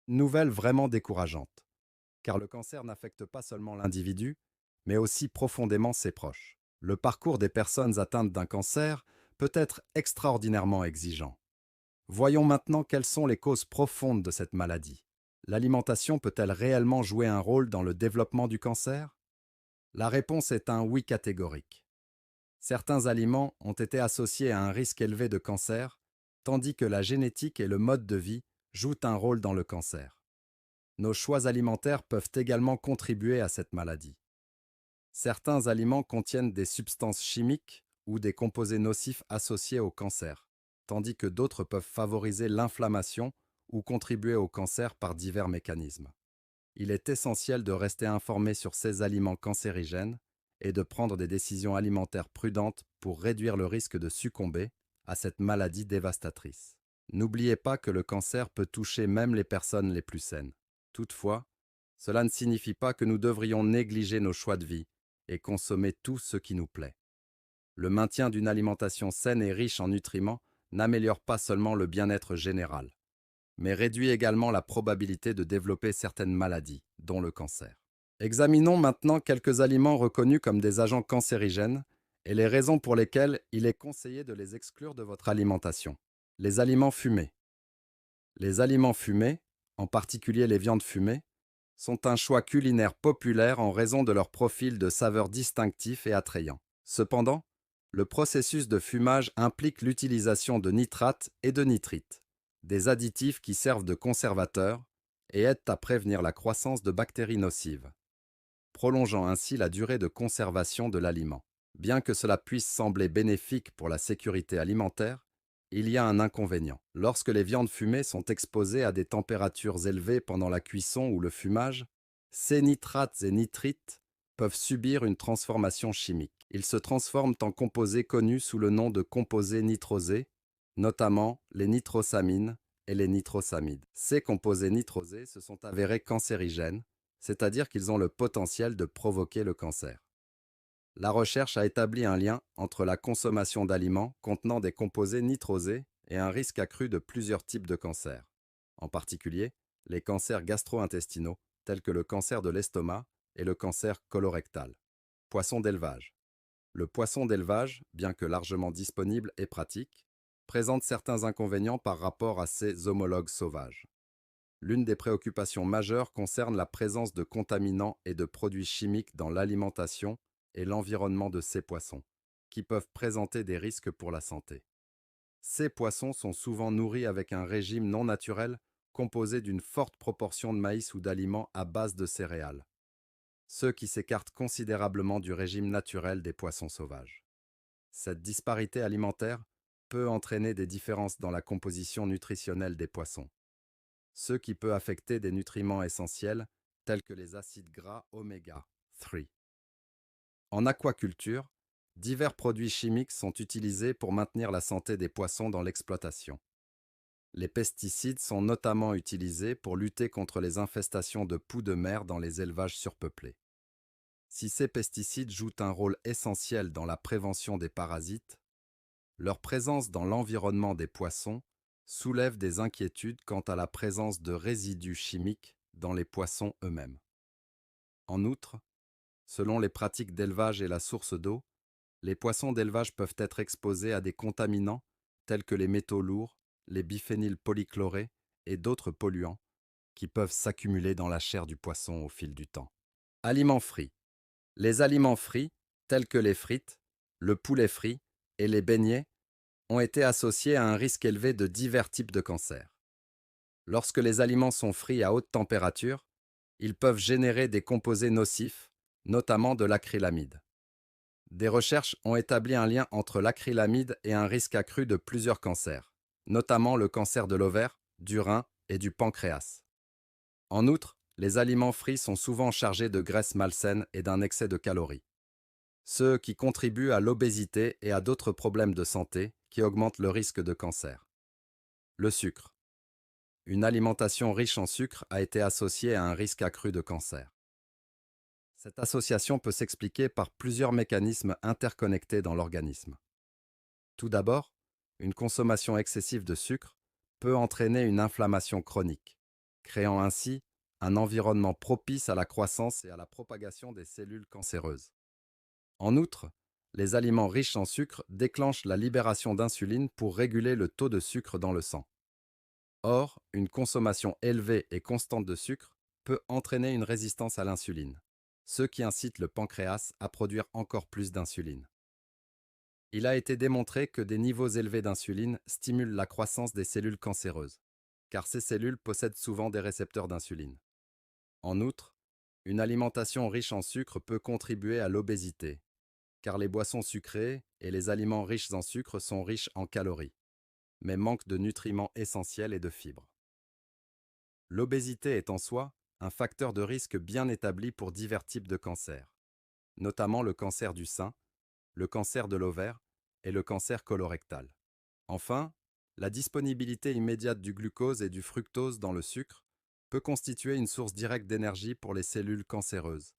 Nouvelle vraiment décourageante, car le cancer n'affecte pas seulement l'individu, mais aussi profondément ses proches. Le parcours des personnes atteintes d'un cancer peut être extraordinairement exigeant. Voyons maintenant quelles sont les causes profondes de cette maladie. L'alimentation peut-elle réellement jouer un rôle dans le développement du cancer? La réponse est un oui catégorique. Certains aliments ont été associés à un risque élevé de cancer, tandis que la génétique et le mode de vie jouent un rôle dans le cancer. Nos choix alimentaires peuvent également contribuer à cette maladie. Certains aliments contiennent des substances chimiques ou des composés nocifs associés au cancer, tandis que d'autres peuvent favoriser l'inflammation ou contribuer au cancer par divers mécanismes. Il est essentiel de rester informé sur ces aliments cancérigènes et de prendre des décisions alimentaires prudentes pour réduire le risque de succomber à cette maladie dévastatrice. N'oubliez pas que le cancer peut toucher même les personnes les plus saines. Toutefois, cela ne signifie pas que nous devrions négliger nos choix de vie et consommer tout ce qui nous plaît. Le maintien d'une alimentation saine et riche en nutriments n'améliore pas seulement le bien-être général, mais réduit également la probabilité de développer certaines maladies, dont le cancer. Examinons maintenant quelques aliments reconnus comme des agents cancérigènes et les raisons pour lesquelles il est conseillé de les exclure de votre alimentation. Les aliments fumés. Les aliments fumés, en particulier les viandes fumées, sont un choix culinaire populaire en raison de leur profil de saveur distinctif et attrayant. Cependant, le processus de fumage implique l'utilisation de nitrates et de nitrites, des additifs qui servent de conservateurs et aident à prévenir la croissance de bactéries nocives, prolongeant ainsi la durée de conservation de l'aliment. Bien que cela puisse sembler bénéfique pour la sécurité alimentaire, il y a un inconvénient. Lorsque les viandes fumées sont exposées à des températures élevées pendant la cuisson ou le fumage, ces nitrates et nitrites peuvent subir une transformation chimique. Ils se transforment en composés connus sous le nom de composés nitrosés, notamment les nitrosamines et les nitrosamides. Ces composés nitrosés se sont avérés cancérigènes, c'est-à-dire qu'ils ont le potentiel de provoquer le cancer. La recherche a établi un lien entre la consommation d'aliments contenant des composés nitrosés et un risque accru de plusieurs types de cancers, en particulier les cancers gastro-intestinaux, tels que le cancer de l'estomac et le cancer colorectal. Poisson d'élevage. Le poisson d'élevage, bien que largement disponible et pratique, présente certains inconvénients par rapport à ses homologues sauvages. L'une des préoccupations majeures concerne la présence de contaminants et de produits chimiques dans l'alimentation et l'environnement de ces poissons, qui peuvent présenter des risques pour la santé. Ces poissons sont souvent nourris avec un régime non naturel composé d'une forte proportion de maïs ou d'aliments à base de céréales, ce qui s'écarte considérablement du régime naturel des poissons sauvages. Cette disparité alimentaire peut entraîner des différences dans la composition nutritionnelle des poissons, ce qui peut affecter des nutriments essentiels tels que les acides gras oméga 3. En aquaculture, divers produits chimiques sont utilisés pour maintenir la santé des poissons dans l'exploitation. Les pesticides sont notamment utilisés pour lutter contre les infestations de poux de mer dans les élevages surpeuplés. Si ces pesticides jouent un rôle essentiel dans la prévention des parasites, leur présence dans l'environnement des poissons soulève des inquiétudes quant à la présence de résidus chimiques dans les poissons eux-mêmes. En outre, selon les pratiques d'élevage et la source d'eau, les poissons d'élevage peuvent être exposés à des contaminants tels que les métaux lourds, les biphényles polychlorés et d'autres polluants qui peuvent s'accumuler dans la chair du poisson au fil du temps. Aliments frits. Les aliments frits, tels que les frites, le poulet frit et les beignets, ont été associés à un risque élevé de divers types de cancers. Lorsque les aliments sont frits à haute température, ils peuvent générer des composés nocifs, notamment de l'acrylamide. Des recherches ont établi un lien entre l'acrylamide et un risque accru de plusieurs cancers, notamment le cancer de l'ovaire, du rein et du pancréas. En outre, les aliments frits sont souvent chargés de graisses malsaines et d'un excès de calories, ce qui contribue à l'obésité et à d'autres problèmes de santé qui augmentent le risque de cancer. Le sucre. Une alimentation riche en sucre a été associée à un risque accru de cancer. Cette association peut s'expliquer par plusieurs mécanismes interconnectés dans l'organisme. Tout d'abord, une consommation excessive de sucre peut entraîner une inflammation chronique, créant ainsi un environnement propice à la croissance et à la propagation des cellules cancéreuses. En outre, les aliments riches en sucre déclenchent la libération d'insuline pour réguler le taux de sucre dans le sang. Or, une consommation élevée et constante de sucre peut entraîner une résistance à l'insuline, ce qui incite le pancréas à produire encore plus d'insuline. Il a été démontré que des niveaux élevés d'insuline stimulent la croissance des cellules cancéreuses, car ces cellules possèdent souvent des récepteurs d'insuline. En outre, une alimentation riche en sucre peut contribuer à l'obésité, car les boissons sucrées et les aliments riches en sucre sont riches en calories, mais manquent de nutriments essentiels et de fibres. L'obésité est en soi un facteur de risque bien établi pour divers types de cancers, notamment le cancer du sein, le cancer de l'ovaire et le cancer colorectal. Enfin, la disponibilité immédiate du glucose et du fructose dans le sucre peut constituer une source directe d'énergie pour les cellules cancéreuses,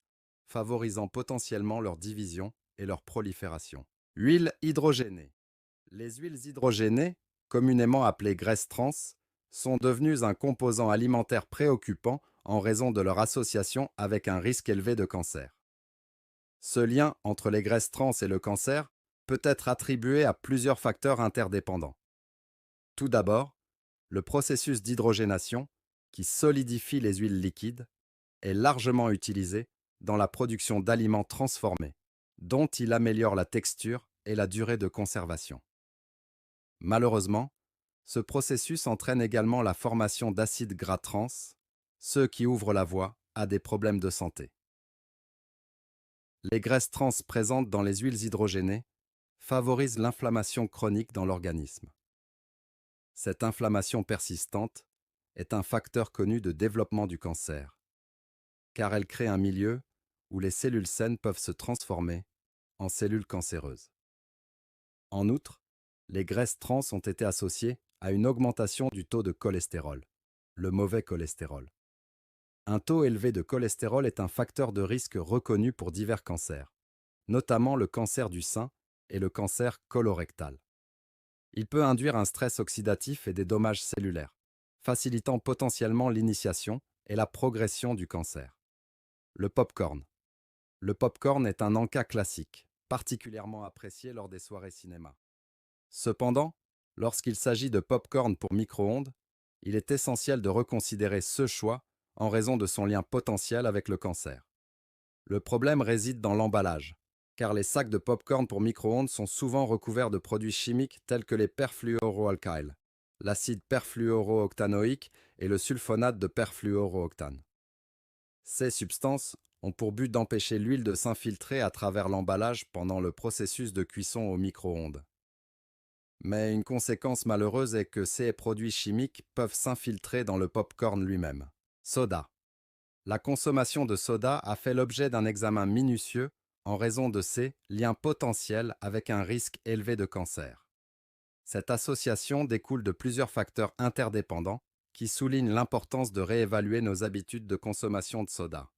favorisant potentiellement leur division et leur prolifération. Huile hydrogénée. Les huiles hydrogénées, communément appelées graisses trans, sont devenues un composant alimentaire préoccupant en raison de leur association avec un risque élevé de cancer. Ce lien entre les graisses trans et le cancer peut être attribué à plusieurs facteurs interdépendants. Tout d'abord, le processus d'hydrogénation, qui solidifie les huiles liquides, est largement utilisé dans la production d'aliments transformés, dont il améliore la texture et la durée de conservation. Malheureusement, ce processus entraîne également la formation d'acides gras trans, ce qui ouvre la voie à des problèmes de santé. Les graisses trans présentes dans les huiles hydrogénées favorisent l'inflammation chronique dans l'organisme. Cette inflammation persistante est un facteur connu de développement du cancer, car elle crée un milieu où les cellules saines peuvent se transformer en cellules cancéreuses. En outre, les graisses trans ont été associées à une augmentation du taux de cholestérol, le mauvais cholestérol. Un taux élevé de cholestérol est un facteur de risque reconnu pour divers cancers, notamment le cancer du sein et le cancer colorectal. Il peut induire un stress oxydatif et des dommages cellulaires, facilitant potentiellement l'initiation et la progression du cancer. Le pop-corn. Le pop-corn est un encas classique, particulièrement apprécié lors des soirées cinéma. Cependant, lorsqu'il s'agit de pop-corn pour micro-ondes, il est essentiel de reconsidérer ce choix en raison de son lien potentiel avec le cancer. Le problème réside dans l'emballage, car les sacs de pop-corn pour micro-ondes sont souvent recouverts de produits chimiques tels que les perfluoroalkyles, l'acide perfluorooctanoïque et le sulfonate de perfluorooctane. Ces substances ont pour but d'empêcher l'huile de s'infiltrer à travers l'emballage pendant le processus de cuisson au micro-ondes. Mais une conséquence malheureuse est que ces produits chimiques peuvent s'infiltrer dans le pop-corn lui-même. Soda. La consommation de soda a fait l'objet d'un examen minutieux en raison de ses liens potentiels avec un risque élevé de cancer. Cette association découle de plusieurs facteurs interdépendants qui soulignent l'importance de réévaluer nos habitudes de consommation de soda.